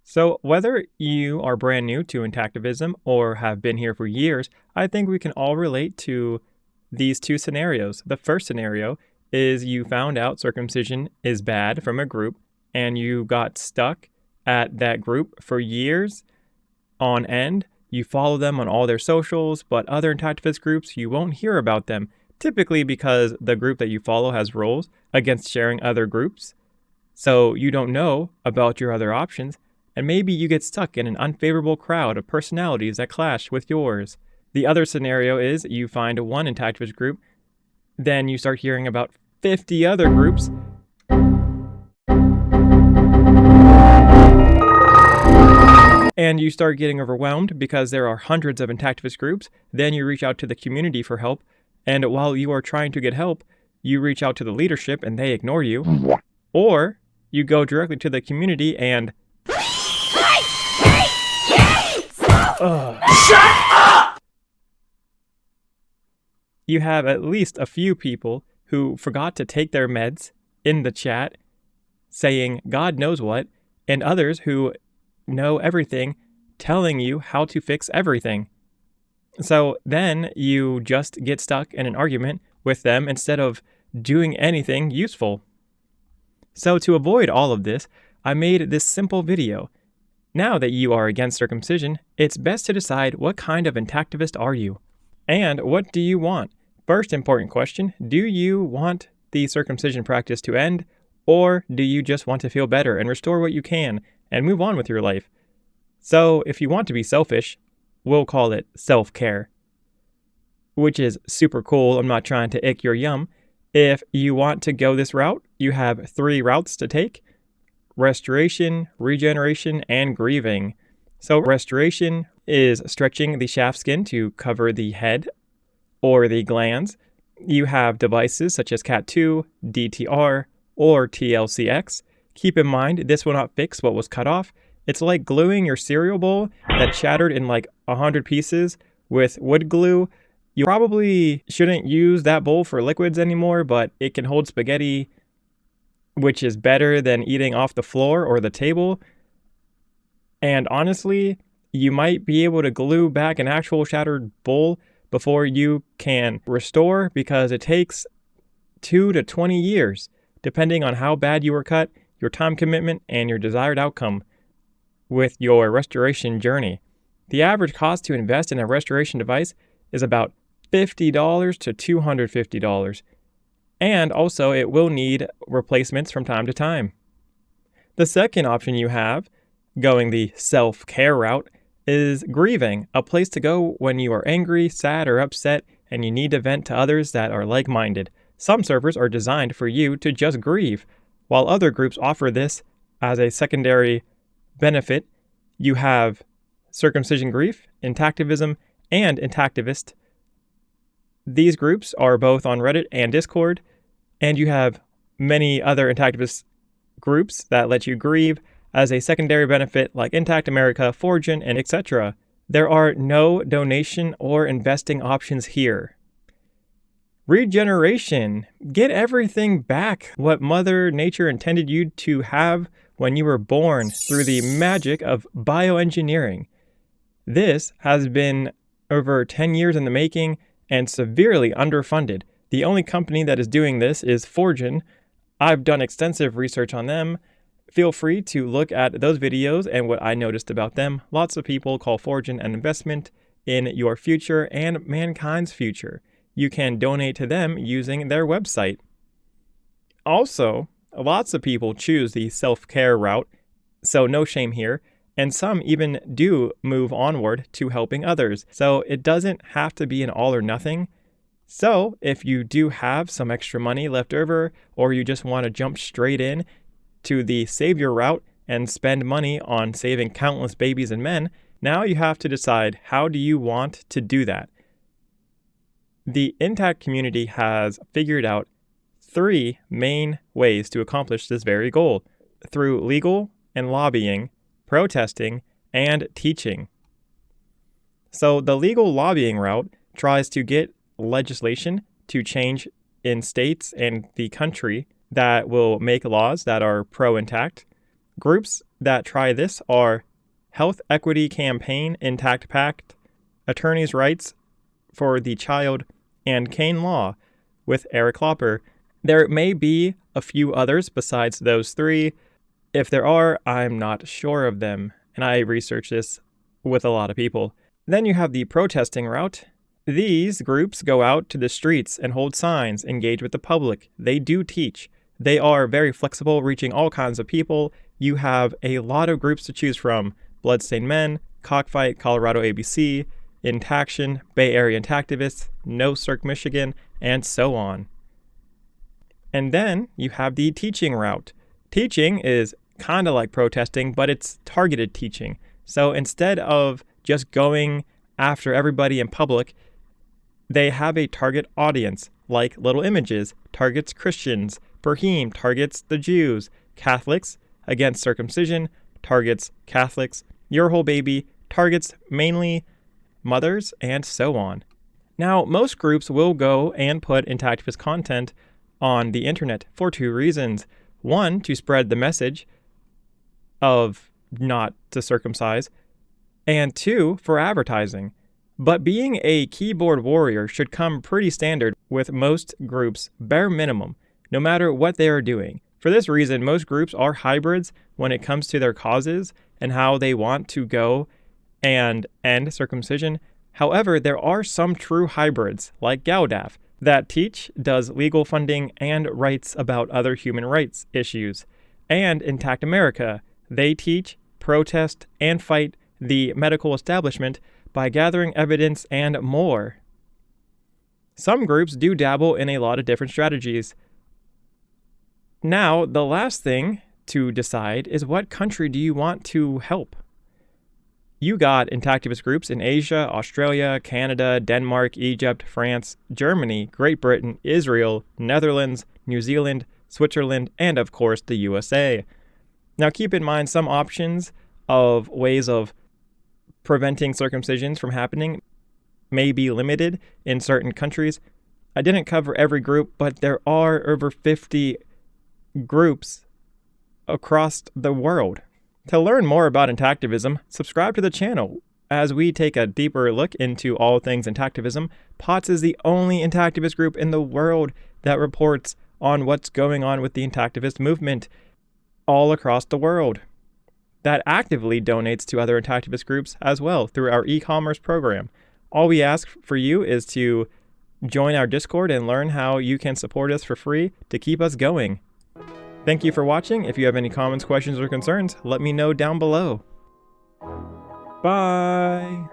So, whether you are brand new to intactivism or have been here for years, I think we can all relate to these two scenarios. The first scenario is you found out circumcision is bad from a group and you got stuck at that group for years on end. You follow them on all their socials, but other intactivist groups, you won't hear about them, typically because the group that you follow has rules against sharing other groups. So you don't know about your other options. And maybe you get stuck in an unfavorable crowd of personalities that clash with yours. The other scenario is you find one intactivist group, then you start hearing about 50 other groups, and you start getting overwhelmed because there are hundreds of intactivist groups. Then you reach out to the community for help, and while you are trying to get help, you reach out to the leadership and they ignore you. Or you go directly to the community and shut up! You have at least a few people who forgot to take their meds in the chat saying God knows what, and others who know everything telling you how to fix everything. So then you just get stuck in an argument with them instead of doing anything useful. So to avoid all of this, I made this simple video. Now that you are against circumcision, it's best to decide what kind of intactivist are you? And what do you want? First important question, do you want the circumcision practice to end, or do you just want to feel better and restore what you can and move on with your life? So if you want to be selfish, we'll call it self-care, which is super cool. I'm not trying to ick your yum. If you want to go this route, you have 3 routes to take: restoration, regeneration, and grieving. So restoration is stretching the shaft skin to cover the head or the glands. You have devices such as CAT2, DTR, or TLCX. Keep in mind, this will not fix what was cut off. It's like gluing your cereal bowl that shattered in like 100 pieces with wood glue. You probably shouldn't use that bowl for liquids anymore, but it can hold spaghetti, which is better than eating off the floor or the table. And honestly, you might be able to glue back an actual shattered bowl before you can restore, because it takes 2 to 20 years, depending on how bad you were cut, your time commitment, and your desired outcome with your restoration journey. The average cost to invest in a restoration device is about $50 to $250. And also, it will need replacements from time to time. The second option you have, going the self-care route, is grieving, a place to go when you are angry, sad, or upset, and you need to vent to others that are like-minded. Some servers are designed for you to just grieve, while other groups offer this as a secondary benefit. You have circumcision grief, intactivism, and intactivist. These groups are both on Reddit and Discord, and you have many other intactivist groups that let you grieve as a secondary benefit like Intact America, Forgin, and etc. There are no donation or investing options here. Regeneration. Get everything back what Mother Nature intended you to have when you were born through the magic of bioengineering. This has been over 10 years in the making and severely underfunded. The only company that is doing this is Forgin. I've done extensive research on them. Feel free to look at those videos and what I noticed about them. Lots of people call Forgin an investment in your future and mankind's future. You can donate to them using their website. Also, lots of people choose the self-care route, so no shame here. And some even do move onward to helping others. So it doesn't have to be an all or nothing. So if you do have some extra money left over, or you just want to jump straight in to the savior route and spend money on saving countless babies and men, now you have to decide, how do you want to do that? The Intact community has figured out 3 main ways to accomplish this very goal: through legal and lobbying, protesting, and teaching. So the legal lobbying route tries to get legislation to change in states and the country that will make laws that are pro-intact. Groups that try this are Health Equity Campaign, Intact Pact, Attorneys' Rights for the Child, and Kane Law with Eric Klopper. There may be a few others besides those three. If there are, I'm not sure of them, and I researched this with a lot of people. Then you have the protesting route. These groups go out to the streets and hold signs, engage with the public. They do teach. They are very flexible, reaching all kinds of people. You have a lot of groups to choose from. Bloodstained Men, Cockfight, Colorado ABC, Intaction, Bay Area Intactivists, No Cirque, Michigan, and so on. And then you have the teaching route. Teaching is kind of like protesting, but it's targeted teaching. So instead of just going after everybody in public, they have a target audience, like Little Images targets Christians, Brahim targets the Jews, Catholics against circumcision targets Catholics, Your Whole Baby targets mainly mothers, and so on. Now, most groups will go and put intactivist content on the internet for two reasons. One, to spread the message of not to circumcise, and two, for advertising. But being a keyboard warrior should come pretty standard with most groups, bare minimum, no matter what they are doing. For this reason, most groups are hybrids when it comes to their causes and how they want to go and end circumcision. However, there are some true hybrids, like Galdaf, that teach, does legal funding, and writes about other human rights issues. And Intact America, they teach, protest, and fight the medical establishment by gathering evidence and more. Some groups do dabble in a lot of different strategies. Now, the last thing to decide is what country do you want to help? You got intactivist groups in Asia, Australia, Canada, Denmark, Egypt, France, Germany, Great Britain, Israel, Netherlands, New Zealand, Switzerland, and of course the USA. Now keep in mind some options of ways of preventing circumcisions from happening may be limited in certain countries. I didn't cover every group, but there are over 50 groups across the world. To learn more about intactivism, subscribe to the channel. As we take a deeper look into all things intactivism, POTS is the only intactivist group in the world that reports on what's going on with the intactivist movement all across the world. That actively donates to other intactivist groups as well through our e-commerce program. All we ask for you is to join our Discord and learn how you can support us for free to keep us going. Thank you for watching. If you have any comments, questions, or concerns, let me know down below. Bye!